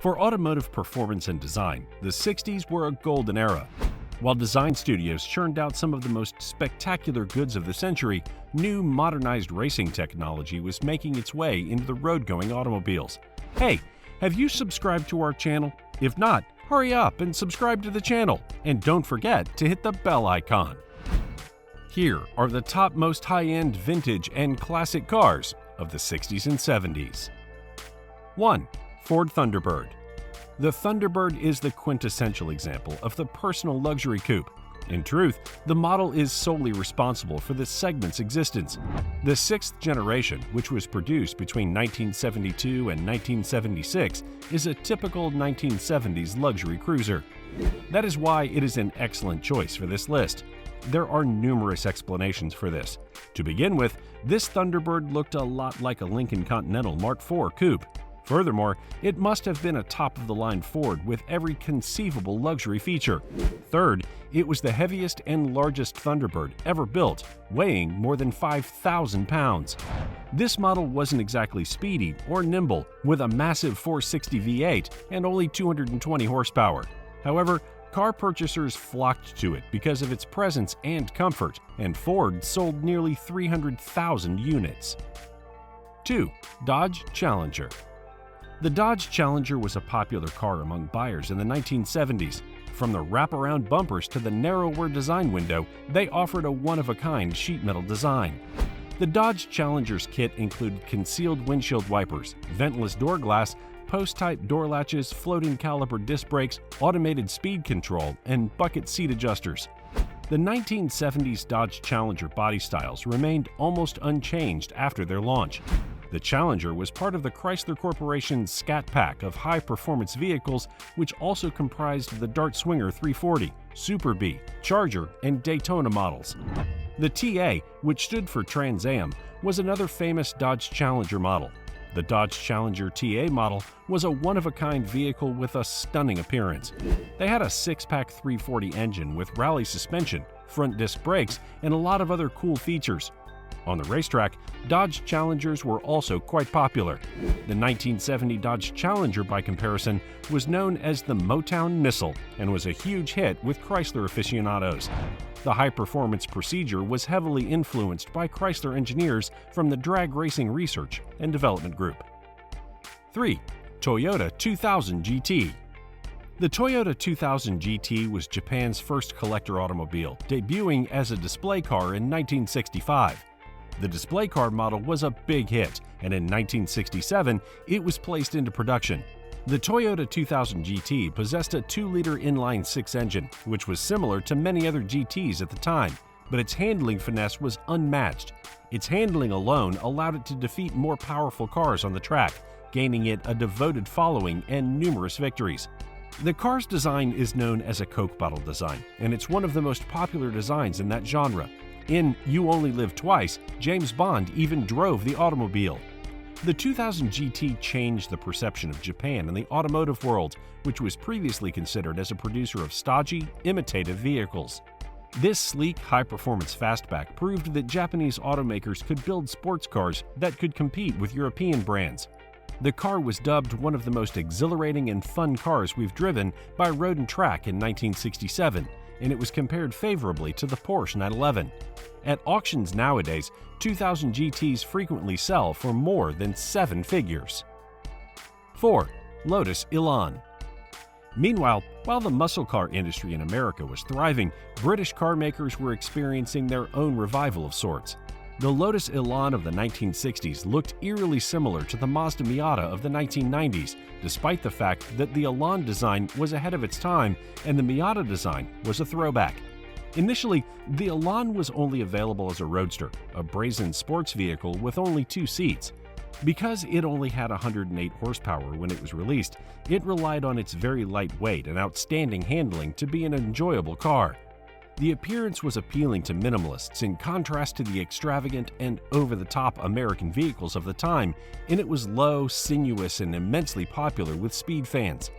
For automotive performance and design, the 60s were a golden era. While design studios churned out some of the most spectacular goods of the century, new modernized racing technology was making its way into the road-going automobiles. Hey, have you subscribed to our channel? If not, hurry up and subscribe to the channel, and don't forget to hit the bell icon. Here are the top most high-end vintage and classic cars of the 60s and 70s. 1. Ford Thunderbird. The Thunderbird is the quintessential example of the personal luxury coupe. In truth, the model is solely responsible for the segment's existence. The sixth generation, which was produced between 1972 and 1976, is a typical 1970s luxury cruiser. That is why it is an excellent choice for this list. There are numerous explanations for this. To begin with, this Thunderbird looked a lot like a Lincoln Continental Mark IV coupe. Furthermore, it must have been a top-of-the-line Ford with every conceivable luxury feature. Third, it was the heaviest and largest Thunderbird ever built, weighing more than 5,000 pounds. This model wasn't exactly speedy or nimble, with a massive 460 V8 and only 220 horsepower. However, car purchasers flocked to it because of its presence and comfort, and Ford sold nearly 300,000 units. 2. Dodge Challenger. The Dodge Challenger was a popular car among buyers in the 1970s. From the wraparound bumpers to the narrower design window, they offered a one-of-a-kind sheet metal design. The Dodge Challenger's kit included concealed windshield wipers, ventless door glass, post-type door latches, floating caliper disc brakes, automated speed control, and bucket seat adjusters. The 1970s Dodge Challenger body styles remained almost unchanged after their launch. The Challenger was part of the Chrysler Corporation's Scat Pack of high-performance vehicles, which also comprised the Dart Swinger 340, Super B, Charger, and Daytona models. The TA, which stood for Trans Am, was another famous Dodge Challenger model. The Dodge Challenger TA model was a one-of-a-kind vehicle with a stunning appearance. They had a six-pack 340 engine with rally suspension, front disc brakes, and a lot of other cool features. On the racetrack, Dodge Challengers were also quite popular. The 1970 Dodge Challenger, by comparison, was known as the Motown Missile and was a huge hit with Chrysler aficionados. The high-performance procedure was heavily influenced by Chrysler engineers from the Drag Racing Research and Development Group. 3. Toyota 2000 GT. The Toyota 2000 GT was Japan's first collector automobile, debuting as a display car in 1965. The display car model was a big hit, and in 1967, it was placed into production. The Toyota 2000 GT possessed a 2-liter inline-six engine, which was similar to many other GTs at the time, but its handling finesse was unmatched. Its handling alone allowed it to defeat more powerful cars on the track, gaining it a devoted following and numerous victories. The car's design is known as a Coke bottle design, and it's one of the most popular designs in that genre. In You Only Live Twice, James Bond even drove the automobile. The 2000 GT changed the perception of Japan in the automotive world, which was previously considered as a producer of stodgy, imitative vehicles. This sleek, high-performance fastback proved that Japanese automakers could build sports cars that could compete with European brands. The car was dubbed one of the most exhilarating and fun cars we've driven by Road and Track in 1967, and it was compared favorably to the Porsche 911. At auctions nowadays, 2000 GTs frequently sell for more than 7 figures. 4. Lotus Elan. Meanwhile, while the muscle car industry in America was thriving, British car makers were experiencing their own revival of sorts. The Lotus Elan of the 1960s looked eerily similar to the Mazda Miata of the 1990s, despite the fact that the Elan design was ahead of its time and the Miata design was a throwback. Initially, the Elan was only available as a roadster, a brazen sports vehicle with only 2 seats. Because it only had 108 horsepower when it was released, it relied on its very light weight and outstanding handling to be an enjoyable car. The appearance was appealing to minimalists in contrast to the extravagant and over-the-top American vehicles of the time, and it was low, sinuous, and immensely popular with speed fans.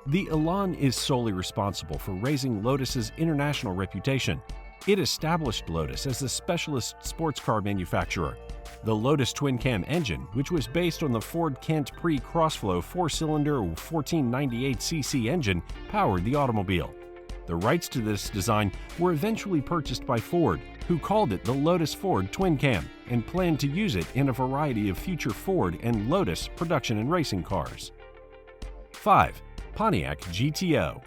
The Elan is solely responsible for raising Lotus's international reputation. It established Lotus as the specialist sports car manufacturer. The Lotus twin-cam engine, which was based on the Ford Kent pre-Crossflow 4-cylinder 1498cc engine, powered the automobile. The rights to this design were eventually purchased by Ford, who called it the Lotus Ford twin-cam and planned to use it in a variety of future Ford and Lotus production and racing cars. 5. Pontiac GTO.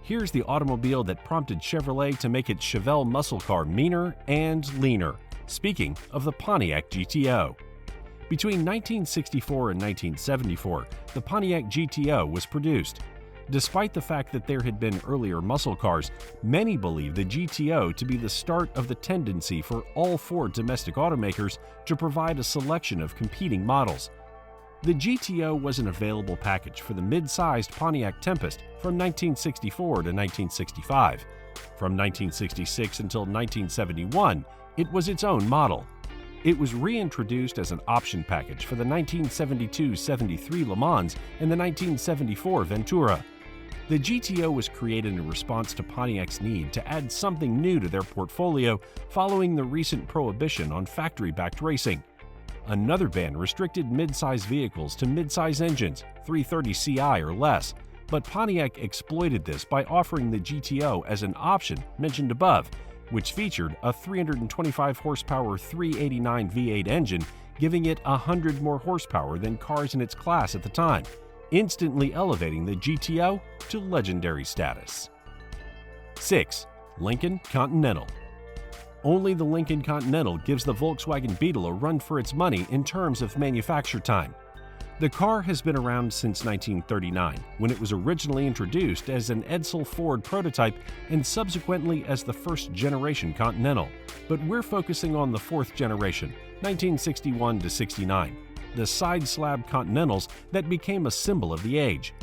Here's the automobile that prompted Chevrolet to make its Chevelle muscle car meaner and leaner. Speaking of the Pontiac GTO. Between 1964 and 1974, the Pontiac GTO was produced. Despite the fact that there had been earlier muscle cars, many believe the GTO to be the start of the tendency for all Ford domestic automakers to provide a selection of competing models. The GTO was an available package for the mid-sized Pontiac Tempest from 1964 to 1965. From 1966 until 1971, it was its own model. It was reintroduced as an option package for the 1972-73 Le Mans and the 1974 Ventura. The GTO was created in response to Pontiac's need to add something new to their portfolio following the recent prohibition on factory-backed racing. Another ban restricted mid-size vehicles to mid-size engines, 330ci or less, but Pontiac exploited this by offering the GTO as an option mentioned above, which featured a 325 horsepower 389 V8 engine, giving it 100 more horsepower than cars in its class at the time, instantly elevating the GTO to legendary status. 6. Lincoln Continental. Only the Lincoln Continental gives the Volkswagen Beetle a run for its money in terms of manufacture time. The car has been around since 1939, when it was originally introduced as an Edsel Ford prototype and subsequently as the first-generation Continental. But we're focusing on the fourth generation, 1961 to 69, the side-slab Continentals that became a symbol of the age.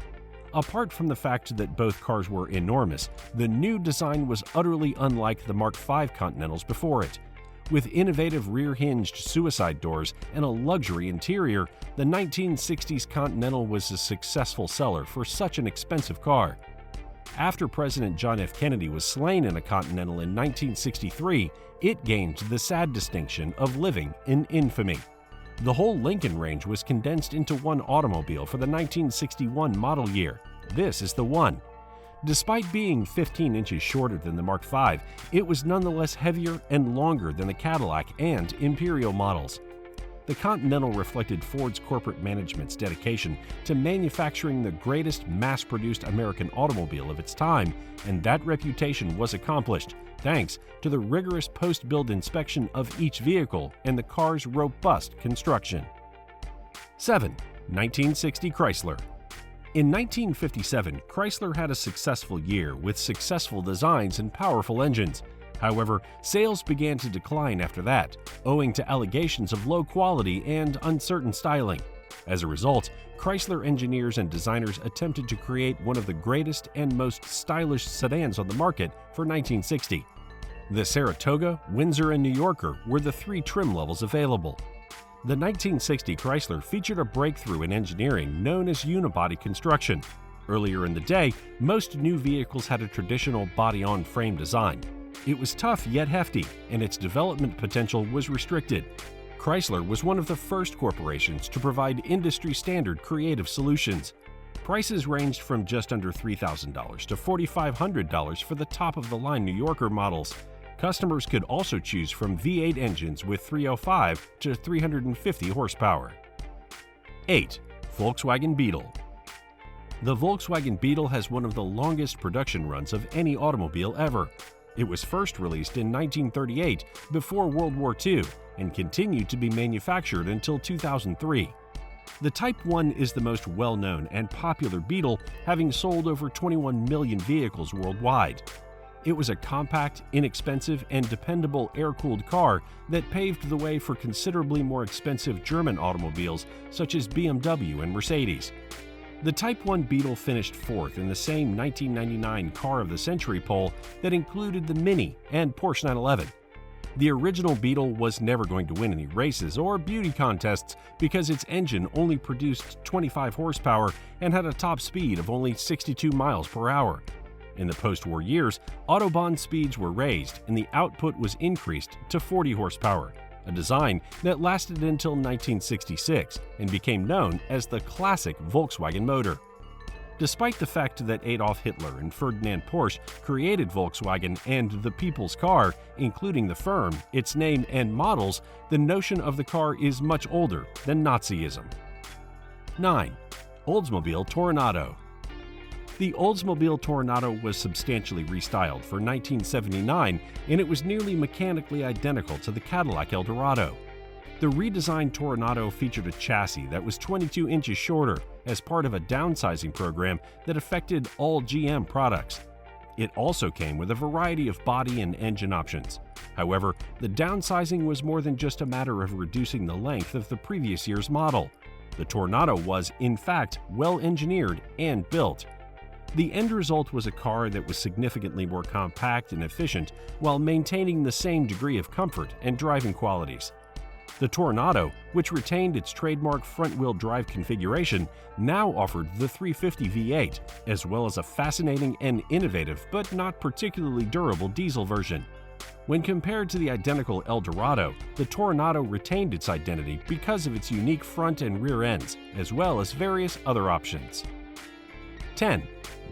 Apart from the fact that both cars were enormous, the new design was utterly unlike the Mark V Continentals before it. With innovative rear-hinged suicide doors and a luxury interior, the 1960s Continental was a successful seller for such an expensive car. After President John F. Kennedy was slain in a Continental in 1963, it gained the sad distinction of living in infamy. The whole Lincoln range was condensed into one automobile for the 1961 model year. This is the one. Despite being 15 inches shorter than the Mark V, it was nonetheless heavier and longer than the Cadillac and Imperial models. The Continental reflected Ford's corporate management's dedication to manufacturing the greatest mass-produced American automobile of its time, and that reputation was accomplished thanks to the rigorous post-build inspection of each vehicle and the car's robust construction. 7. 1960 Chrysler. In 1957, Chrysler had a successful year with successful designs and powerful engines. However, sales began to decline after that, owing to allegations of low quality and uncertain styling. As a result, Chrysler engineers and designers attempted to create one of the greatest and most stylish sedans on the market for 1960. The Saratoga, Windsor, and New Yorker were the three trim levels available. The 1960 Chrysler featured a breakthrough in engineering known as unibody construction. Earlier in the day, most new vehicles had a traditional body-on-frame design. It was tough yet hefty, and its development potential was restricted. Chrysler was one of the first corporations to provide industry-standard creative solutions. Prices ranged from just under $3,000 to $4,500 for the top-of-the-line New Yorker models. Customers could also choose from V8 engines with 305 to 350 horsepower. 8. Volkswagen Beetle. The Volkswagen Beetle has one of the longest production runs of any automobile ever. It was first released in 1938 before World War II and continued to be manufactured until 2003. The Type 1 is the most well-known and popular Beetle, having sold over 21 million vehicles worldwide. It was a compact, inexpensive, and dependable air-cooled car that paved the way for considerably more expensive German automobiles such as BMW and Mercedes. The Type 1 Beetle finished fourth in the same 1999 Car of the Century poll that included the Mini and Porsche 911. The original Beetle was never going to win any races or beauty contests because its engine only produced 25 horsepower and had a top speed of only 62 miles per hour. In the post-war years, Autobahn speeds were raised and the output was increased to 40 horsepower. a design that lasted until 1966 and became known as the classic Volkswagen motor. Despite the fact that Adolf Hitler and Ferdinand Porsche created Volkswagen and the people's car, including the firm, its name, and models, the notion of the car is much older than Nazism. 9. Oldsmobile Toronado. The Oldsmobile Toronado was substantially restyled for 1979, and it was nearly mechanically identical to the Cadillac Eldorado. The redesigned Toronado featured a chassis that was 22 inches shorter as part of a downsizing program that affected all GM products. It also came with a variety of body and engine options. However, the downsizing was more than just a matter of reducing the length of the previous year's model. The Toronado was, in fact, well engineered and built. The end result was a car that was significantly more compact and efficient while maintaining the same degree of comfort and driving qualities. The Toronado, which retained its trademark front-wheel drive configuration, now offered the 350 V8, as well as a fascinating and innovative but not particularly durable diesel version. When compared to the identical Eldorado, the Toronado retained its identity because of its unique front and rear ends, as well as various other options. 10.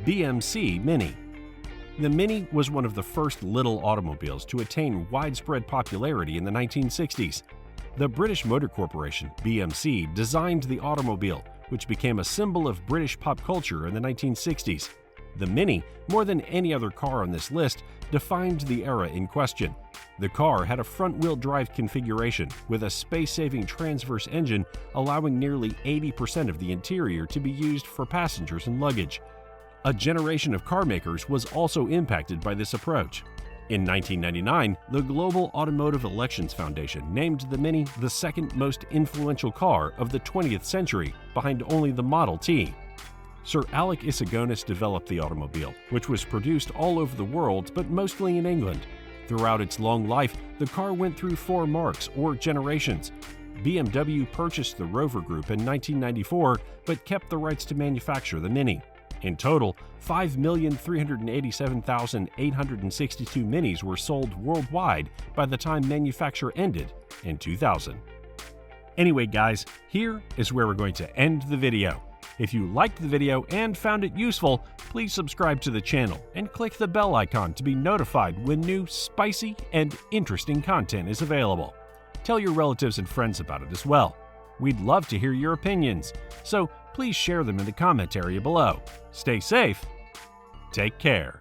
BMC Mini. The Mini was one of the first little automobiles to attain widespread popularity in the 1960s. The British Motor Corporation, BMC, designed the automobile, which became a symbol of British pop culture in the 1960s. The Mini, more than any other car on this list, defined the era in question. The car had a front-wheel drive configuration with a space-saving transverse engine, allowing nearly 80% of the interior to be used for passengers and luggage. A generation of car makers was also impacted by this approach. In 1999, the Global Automotive Elections Foundation named the Mini the second most influential car of the 20th century, behind only the Model T. Sir Alec Isagonis developed the automobile, which was produced all over the world but mostly in England. Throughout its long life, the car went through 4 marques or generations. BMW purchased the Rover Group in 1994 but kept the rights to manufacture the Mini. In total, 5,387,862 Minis were sold worldwide by the time manufacture ended in 2000. Anyway guys, here is where we're going to end the video. If you liked the video and found it useful, please subscribe to the channel and click the bell icon to be notified when new, spicy, and interesting content is available. Tell your relatives and friends about it as well. We'd love to hear your opinions, so please share them in the comment area below. Stay safe, take care.